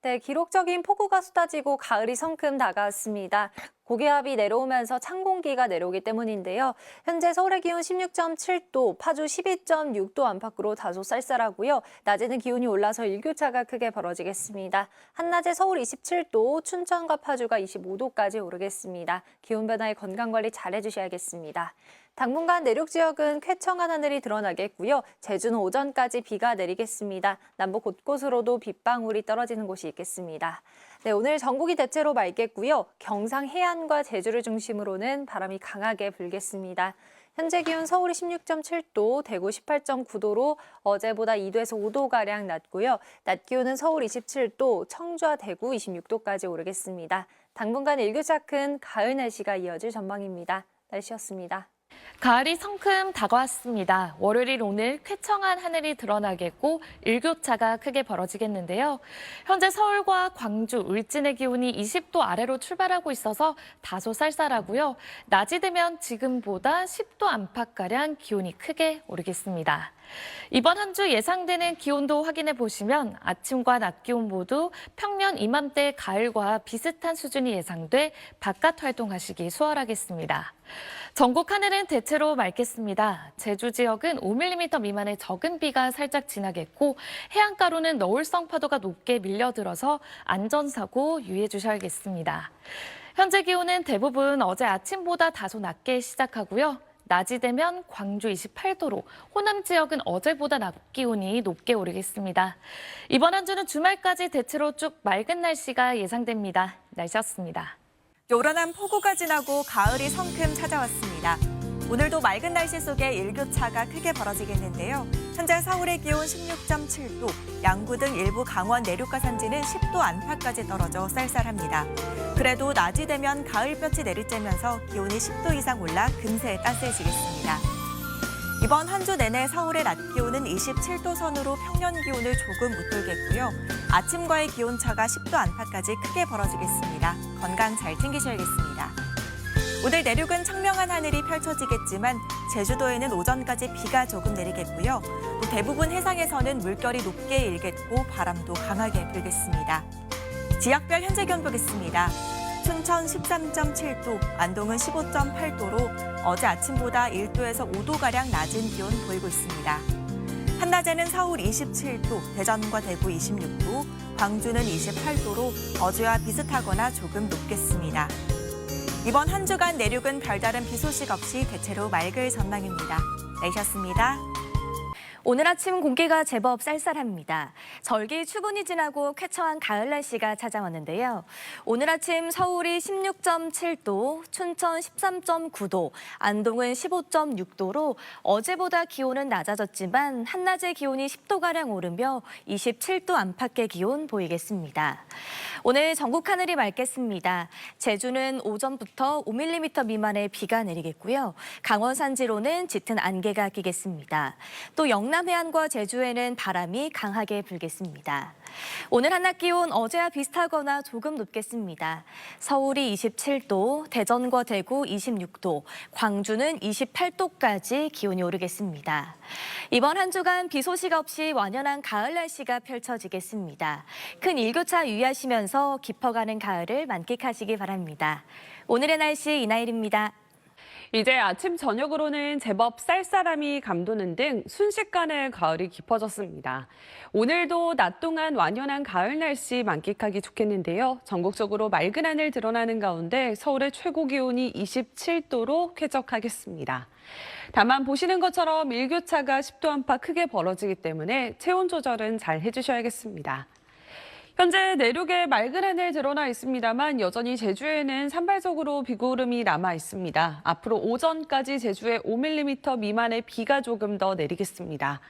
네, 기록적인 폭우가 쏟아지고 가을이 성큼 다가왔습니다. 고기압이 내려오면서 찬 공기가 내려오기 때문인데요. 현재 서울의 기온 16.7도, 파주 12.6도 안팎으로 다소 쌀쌀하고요. 낮에는 기온이 올라서 일교차가 크게 벌어지겠습니다. 한낮에 서울 27도, 춘천과 파주가 25도까지 오르겠습니다. 기온 변화에 건강관리 잘 해주셔야겠습니다. 당분간 내륙 지역은 쾌청한 하늘이 드러나겠고요. 제주는 오전까지 비가 내리겠습니다. 남부 곳곳으로도 빗방울이 떨어지는 곳이 있겠습니다. 네, 오늘 전국이 대체로 맑겠고요. 경상 해안과 제주를 중심으로는 바람이 강하게 불겠습니다. 현재 기온 서울이 16.7도, 대구 18.9도로 어제보다 2도에서 5도가량 낮고요. 낮 기온은 서울 27도, 청주와 대구 26도까지 오르겠습니다. 당분간 일교차 큰 가을 날씨가 이어질 전망입니다. 날씨였습니다. 가을이 성큼 다가왔습니다. 월요일 오늘 쾌청한 하늘이 드러나겠고 일교차가 크게 벌어지겠는데요. 현재 서울과 광주, 울진의 기온이 20도 아래로 출발하고 있어서 다소 쌀쌀하고요. 낮이 되면 지금보다 10도 안팎가량 기온이 크게 오르겠습니다. 이번 한 주 예상되는 기온도 확인해 보시면 아침과 낮 기온 모두 평년 이맘때 가을과 비슷한 수준이 예상돼 바깥 활동하시기 수월하겠습니다. 전국 하늘은 대체로 맑겠습니다. 제주 지역은 5mm 미만의 적은 비가 살짝 지나겠고 해안가로는 너울성 파도가 높게 밀려들어서 안전사고 유의해 주셔야겠습니다. 현재 기온은 대부분 어제 아침보다 다소 낮게 시작하고요. 낮이 되면 광주 28도로 호남 지역은 어제보다 낮 기온이 높게 오르겠습니다. 이번 한 주는 주말까지 대체로 쭉 맑은 날씨가 예상됩니다. 날씨였습니다. 요란한 폭우가 지나고 가을이 성큼 찾아왔습니다. 오늘도 맑은 날씨 속에 일교차가 크게 벌어지겠는데요. 현재 서울의 기온 16.7도, 양구 등 일부 강원 내륙과 산지는 10도 안팎까지 떨어져 쌀쌀합니다. 그래도 낮이 되면 가을볕이 내리쬐면서 기온이 10도 이상 올라 금세 따스해지겠습니다. 이번 한 주 내내 서울의 낮 기온은 27도 선으로 평년 기온을 조금 웃돌겠고요. 아침과의 기온차가 10도 안팎까지 크게 벌어지겠습니다. 건강 잘 챙기셔야겠습니다. 오늘 내륙은 청명한 하늘이 펼쳐지겠지만 제주도에는 오전까지 비가 조금 내리겠고요. 또 대부분 해상에서는 물결이 높게 일겠고 바람도 강하게 불겠습니다. 지역별 현재 기온 보겠습니다. 춘천 13.7도, 안동은 15.8도로 어제 아침보다 1도에서 5도가량 낮은 기온 보이고 있습니다. 한낮에는 서울 27도, 대전과 대구 26도, 광주는 28도로 어제와 비슷하거나 조금 높겠습니다. 이번 한 주간 내륙은 별다른 비 소식 없이 대체로 맑을 전망입니다. 날씨였습니다. 오늘 아침 공기가 제법 쌀쌀합니다. 절기 추분이 지나고 쾌청한 가을 날씨가 찾아왔는데요. 오늘 아침 서울이 16.7도, 춘천 13.9도, 안동은 15.6도로 어제보다 기온은 낮아졌지만 한낮의 기온이 10도가량 오르며 27도 안팎의 기온 보이겠습니다. 오늘 전국 하늘이 맑겠습니다. 제주는 오전부터 5mm 미만의 비가 내리겠고요. 강원 산지로는 짙은 안개가 끼겠습니다. 또 영남 해안과 제주에는 바람이 강하게 불겠습니다. 오늘 한낮 기온 어제와 비슷하거나 조금 높겠습니다. 서울이 27도, 대전과 대구 26도, 광주는 28도까지 기온이 오르겠습니다. 이번 한 주간 비 소식 없이 완연한 가을 날씨가 펼쳐지겠습니다. 큰 일교차 유의하시면서 깊어가는 가을을 만끽하시기 바랍니다. 오늘의 날씨 이나일입니다. 이제 아침 저녁으로는 제법 쌀쌀함이 감도는 등 순식간에 가을이 깊어졌습니다. 오늘도 낮 동안 완연한 가을 날씨 만끽하기 좋겠는데요. 전국적으로 맑은 하늘 드러나는 가운데 서울의 최고 기온이 27도로 쾌적하겠습니다. 다만 보시는 것처럼 일교차가 10도 안팎 크게 벌어지기 때문에 체온 조절은 잘 해주셔야겠습니다. 현재 내륙에 맑은 하늘 드러나 있습니다만 여전히 제주에는 산발적으로 비구름이 남아 있습니다. 앞으로 오전까지 제주에 5mm 미만의 비가 조금 더 내리겠습니다.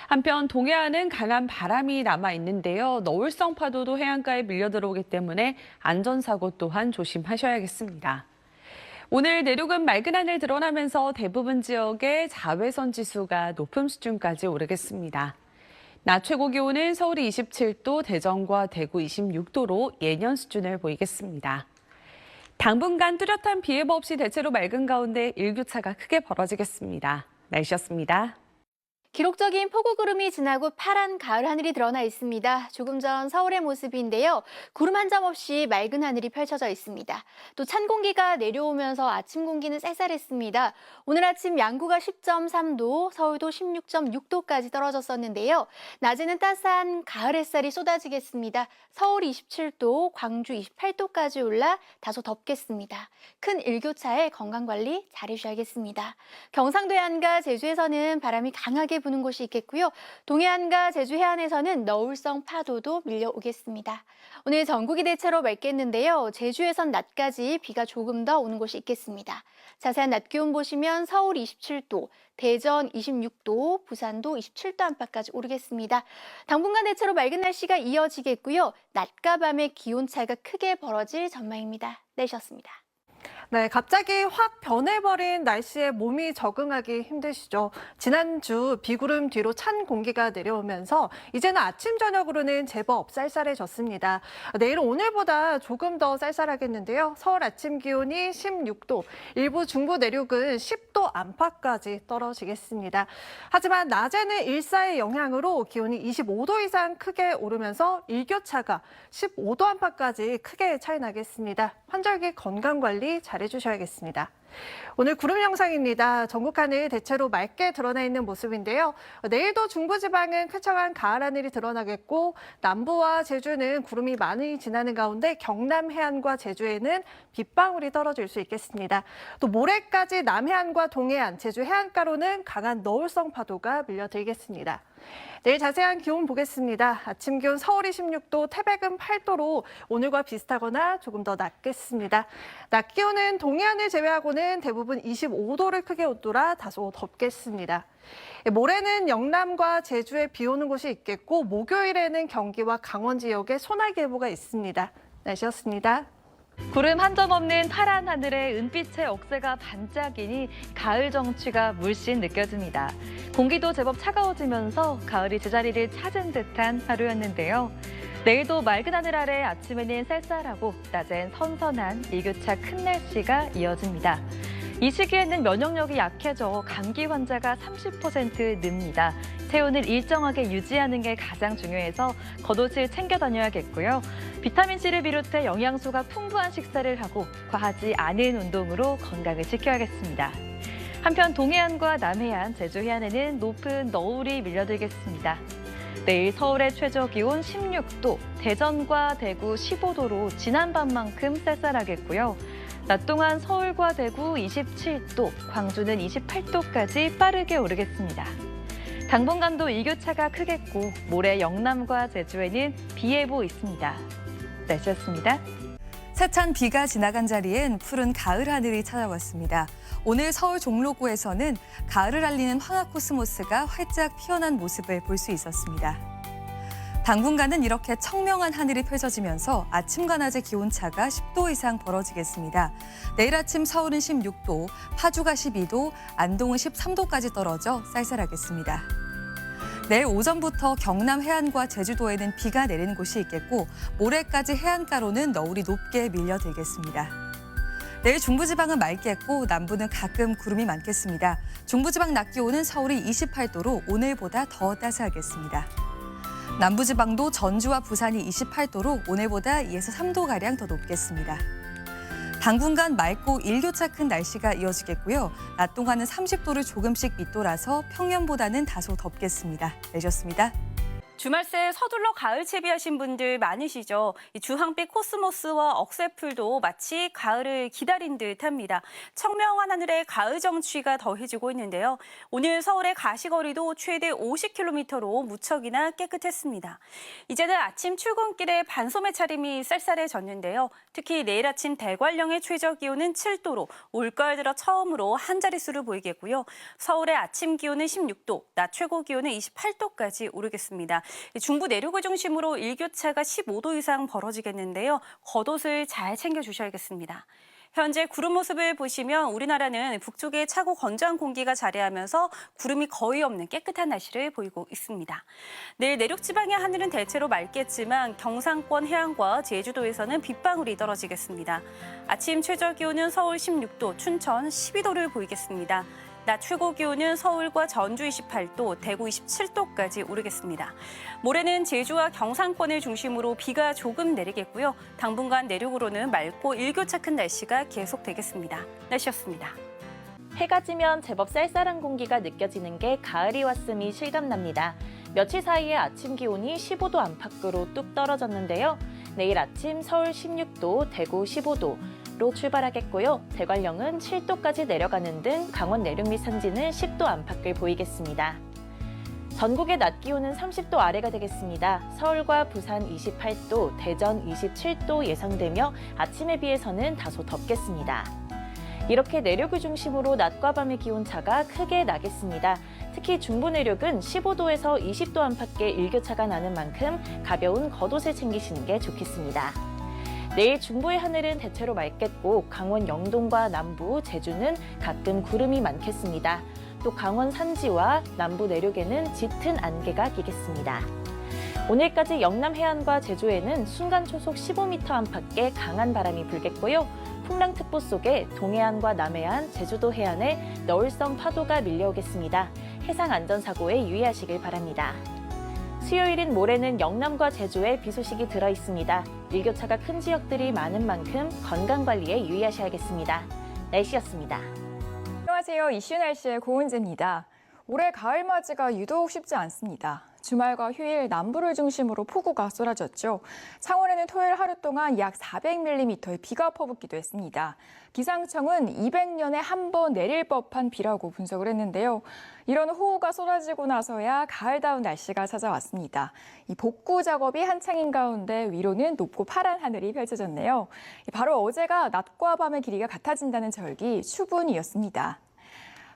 한편 동해안은 강한 바람이 남아 있는데요. 너울성 파도도 해안가에 밀려 들어오기 때문에 안전사고 또한 조심하셔야겠습니다. 오늘 내륙은 맑은 하늘 드러나면서 대부분 지역에 자외선 지수가 높은 수준까지 오르겠습니다. 낮 최고 기온은 서울이 27도, 대전과 대구 26도로 예년 수준을 보이겠습니다. 당분간 뚜렷한 비 예보 없이 대체로 맑은 가운데 일교차가 크게 벌어지겠습니다. 날씨였습니다. 기록적인 폭우구름이 지나고 파란 가을 하늘이 드러나 있습니다. 조금 전 서울의 모습인데요. 구름 한 점 없이 맑은 하늘이 펼쳐져 있습니다. 또 찬 공기가 내려오면서 아침 공기는 쌀쌀했습니다. 오늘 아침 양구가 10.3도, 서울도 16.6도까지 떨어졌었는데요. 낮에는 따스한 가을 햇살이 쏟아지겠습니다. 서울 27도, 광주 28도까지 올라 다소 덥겠습니다. 큰 일교차에 건강관리 잘해주셔야겠습니다. 경상도 해안과 제주에서는 바람이 강하게 부는 곳이 있겠고요. 동해안과 제주 해안에서는 너울성 파도도 밀려오겠습니다. 오늘 전국이 대체로 맑겠는데요. 제주에선 낮까지 비가 조금 더 오는 곳이 있겠습니다. 자세한 낮 기온 보시면 서울 27도, 대전 26도, 부산도 27도 안팎까지 오르겠습니다. 당분간 대체로 맑은 날씨가 이어지겠고요. 낮과 밤의 기온 차이가 크게 벌어질 전망입니다. 내셨습니다. 네, 갑자기 확 변해버린 날씨에 몸이 적응하기 힘드시죠. 지난주 비구름 뒤로 찬 공기가 내려오면서 이제는 아침 저녁으로는 제법 쌀쌀해졌습니다. 내일은 오늘보다 조금 더 쌀쌀하겠는데요. 서울 아침 기온이 16도, 일부 중부 내륙은 10도 안팎까지 떨어지겠습니다. 하지만 낮에는 일사의 영향으로 기온이 25도 이상 크게 오르면서 일교차가 15도 안팎까지 크게 차이 나겠습니다. 환절기 건강관리 잘해주셔야겠습니다. 오늘 구름 영상입니다. 전국 하늘 대체로 맑게 드러나 있는 모습인데요. 내일도 중부지방은 쾌청한 가을 하늘이 드러나겠고 남부와 제주는 구름이 많이 지나는 가운데 경남 해안과 제주에는 빗방울이 떨어질 수 있겠습니다. 또 모레까지 남해안과 동해안, 제주 해안가로는 강한 너울성 파도가 밀려들겠습니다. 내일 자세한 기온 보겠습니다. 아침 기온 서울이 16도, 태백은 8도로 오늘과 비슷하거나 조금 더 낮겠습니다. 낮 기온은 동해안을 제외하고는 대부분 25도를 크게 웃돌아 다소 덥겠습니다. 모레는 영남과 제주에 비 오는 곳이 있겠고 목요일에는 경기와 강원 지역에 소나기 예보가 있습니다. 날씨였습니다. 구름 한 점 없는 파란 하늘에 은빛의 억새가 반짝이니 가을 정취가 물씬 느껴집니다. 공기도 제법 차가워지면서 가을이 제자리를 찾은 듯한 하루였는데요. 내일도 맑은 하늘 아래 아침에는 쌀쌀하고 낮엔 선선한 일교차 큰 날씨가 이어집니다. 이 시기에는 면역력이 약해져 감기 환자가 30% 늡니다. 체온을 일정하게 유지하는 게 가장 중요해서 겉옷을 챙겨 다녀야겠고요. 비타민C를 비롯해 영양소가 풍부한 식사를 하고 과하지 않은 운동으로 건강을 지켜야겠습니다. 한편 동해안과 남해안, 제주 해안에는 높은 너울이 밀려들겠습니다. 내일 서울의 최저 기온 16도, 대전과 대구 15도로 지난밤만큼 쌀쌀하겠고요. 낮 동안 서울과 대구 27도, 광주는 28도까지 빠르게 오르겠습니다. 당분간도 일교차가 크겠고 모레 영남과 제주에는 비 예보 있습니다. 날씨였습니다. 세찬 비가 지나간 자리엔 푸른 가을 하늘이 찾아왔습니다. 오늘 서울 종로구에서는 가을을 알리는 황화코스모스가 활짝 피어난 모습을 볼 수 있었습니다. 당분간은 이렇게 청명한 하늘이 펼쳐지면서 아침과 낮의 기온차가 10도 이상 벌어지겠습니다. 내일 아침 서울은 16도, 파주가 12도, 안동은 13도까지 떨어져 쌀쌀하겠습니다. 내일 오전부터 경남 해안과 제주도에는 비가 내리는 곳이 있겠고 모레까지 해안가로는 너울이 높게 밀려들겠습니다. 내일 중부지방은 맑겠고 남부는 가끔 구름이 많겠습니다. 중부지방 낮 기온은 서울이 28도로 오늘보다 더 따스하겠습니다. 남부지방도 전주와 부산이 28도로 오늘보다 2에서 3도가량 더 높겠습니다. 당분간 맑고 일교차 큰 날씨가 이어지겠고요. 낮 동안은 30도를 조금씩 밑돌아서 평년보다는 다소 덥겠습니다. 내셨습니다. 주말 새 서둘러 가을 채비하신 분들 많으시죠. 이 주황빛 코스모스와 억새풀도 마치 가을을 기다린 듯합니다. 청명한 하늘에 가을 정취가 더해지고 있는데요. 오늘 서울의 가시거리도 최대 50km로 무척이나 깨끗했습니다. 이제는 아침 출근길에 반소매 차림이 쌀쌀해졌는데요. 특히 내일 아침 대관령의 최저 기온은 7도로 올가을 들어 처음으로 한 자릿수를 보이겠고요. 서울의 아침 기온은 16도, 낮 최고 기온은 28도까지 오르겠습니다. 중부 내륙을 중심으로 일교차가 15도 이상 벌어지겠는데요. 겉옷을 잘 챙겨주셔야겠습니다. 현재 구름 모습을 보시면 우리나라는 북쪽에 차고 건조한 공기가 자리하면서 구름이 거의 없는 깨끗한 날씨를 보이고 있습니다. 내일 내륙 지방의 하늘은 대체로 맑겠지만 경상권 해안과 제주도에서는 빗방울이 떨어지겠습니다. 아침 최저 기온은 서울 16도, 춘천 12도를 보이겠습니다. 낮 최고 기온은 서울과 전주 28도, 대구 27도까지 오르겠습니다. 모레는 제주와 경상권을 중심으로 비가 조금 내리겠고요. 당분간 내륙으로는 맑고 일교차 큰 날씨가 계속되겠습니다. 날씨였습니다. 해가 지면 제법 쌀쌀한 공기가 느껴지는 게 가을이 왔음이 실감납니다. 며칠 사이에 아침 기온이 15도 안팎으로 뚝 떨어졌는데요. 내일 아침 서울 16도, 대구 15도로 출발하겠고요. 대관령은 7도까지 내려가는 등 강원 내륙 및 산지는 10도 안팎을 보이겠습니다. 전국의 낮 기온은 30도 아래가 되겠습니다. 서울과 부산 28도, 대전 27도 예상되며 아침에 비해서는 다소 덥겠습니다. 이렇게 내륙을 중심으로 낮과 밤의 기온차가 크게 나겠습니다. 특히 중부 내륙은 15도에서 20도 안팎의 일교차가 나는 만큼 가벼운 겉옷을 챙기시는 게 좋겠습니다. 내일 중부의 하늘은 대체로 맑겠고 강원 영동과 남부, 제주는 가끔 구름이 많겠습니다. 또 강원 산지와 남부 내륙에는 짙은 안개가 끼겠습니다. 오늘까지 영남 해안과 제주에는 순간 초속 15m 안팎의 강한 바람이 불겠고요. 풍랑특보 속에 동해안과 남해안, 제주도 해안에 너울성 파도가 밀려오겠습니다. 해상 안전사고에 유의하시길 바랍니다. 수요일인 모레는 영남과 제주에 비 소식이 들어있습니다. 일교차가 큰 지역들이 많은 만큼 건강관리에 유의하셔야겠습니다. 날씨였습니다. 안녕하세요. 이슈 날씨의 고은지입니다. 올해 가을 맞이가 유독 쉽지 않습니다. 주말과 휴일 남부를 중심으로 폭우가 쏟아졌죠. 창원에는 토요일 하루 동안 약 400mm의 비가 퍼붓기도 했습니다. 기상청은 200년에 한 번 내릴 법한 비라고 분석을 했는데요. 이런 호우가 쏟아지고 나서야 가을다운 날씨가 찾아왔습니다. 이 복구 작업이 한창인 가운데 위로는 높고 파란 하늘이 펼쳐졌네요. 바로 어제가 낮과 밤의 길이가 같아진다는 절기 추분이었습니다.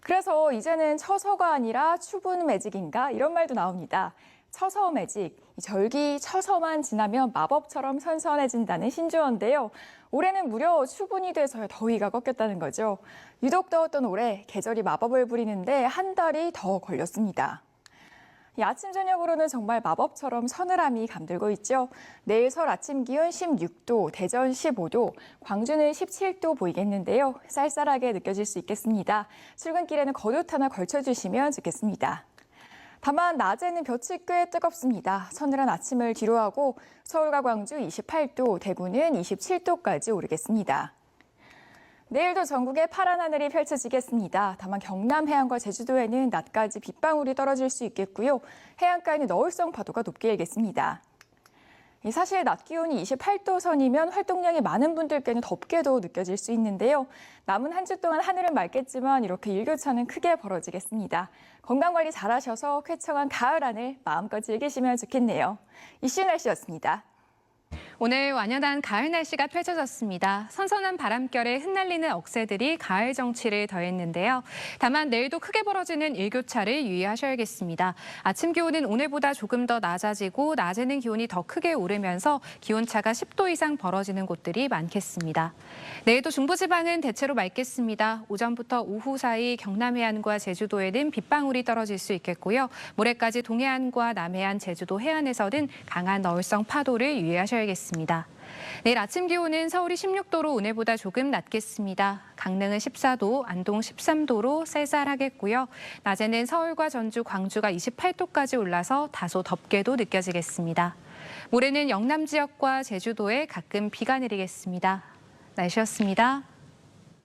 그래서 이제는 처서가 아니라 추분 매직인가 이런 말도 나옵니다. 처서 매직, 절기 처서만 지나면 마법처럼 선선해진다는 신조어인데요. 올해는 무려 추분이 돼서 더위가 꺾였다는 거죠. 유독 더웠던 올해 계절이 마법을 부리는데 한 달이 더 걸렸습니다. 아침 저녁으로는 정말 마법처럼 서늘함이 감돌고 있죠. 내일 서울 아침 기온 16도, 대전 15도, 광주는 17도 보이겠는데요. 쌀쌀하게 느껴질 수 있겠습니다. 출근길에는 겉옷 하나 걸쳐주시면 좋겠습니다. 다만 낮에는 볕이 꽤 뜨겁습니다. 서늘한 아침을 뒤로하고 서울과 광주 28도, 대구는 27도까지 오르겠습니다. 내일도 전국에 파란 하늘이 펼쳐지겠습니다. 다만 경남 해안과 제주도에는 낮까지 빗방울이 떨어질 수 있겠고요. 해안가에는 너울성 파도가 높게 일겠습니다. 사실 낮 기온이 28도 선이면 활동량이 많은 분들께는 덥게도 느껴질 수 있는데요. 남은 한 주 동안 하늘은 맑겠지만 이렇게 일교차는 크게 벌어지겠습니다. 건강관리 잘하셔서 쾌청한 가을 하늘 마음껏 즐기시면 좋겠네요. 이슈 날씨였습니다. 오늘 완연한 가을 날씨가 펼쳐졌습니다. 선선한 바람결에 흩날리는 억새들이 가을 정취를 더했는데요. 다만 내일도 크게 벌어지는 일교차를 유의하셔야겠습니다. 아침 기온은 오늘보다 조금 더 낮아지고 낮에는 기온이 더 크게 오르면서 기온차가 10도 이상 벌어지는 곳들이 많겠습니다. 내일도 중부지방은 대체로 맑겠습니다. 오전부터 오후 사이 경남 해안과 제주도에는 빗방울이 떨어질 수 있겠고요. 모레까지 동해안과 남해안, 제주도 해안에서는 강한 너울성 파도를 유의하셔야겠습니다. 내일 아침 기온은 서울이 16도로 오늘보다 조금 낮겠습니다. 강릉은 14도, 안동 13도로 쌀쌀하겠고요. 낮에는 서울과 전주, 광주가 28도까지 올라서 다소 덥게도 느껴지겠습니다. 모레는 영남 지역과 제주도에 가끔 비가 내리겠습니다. 날씨였습니다.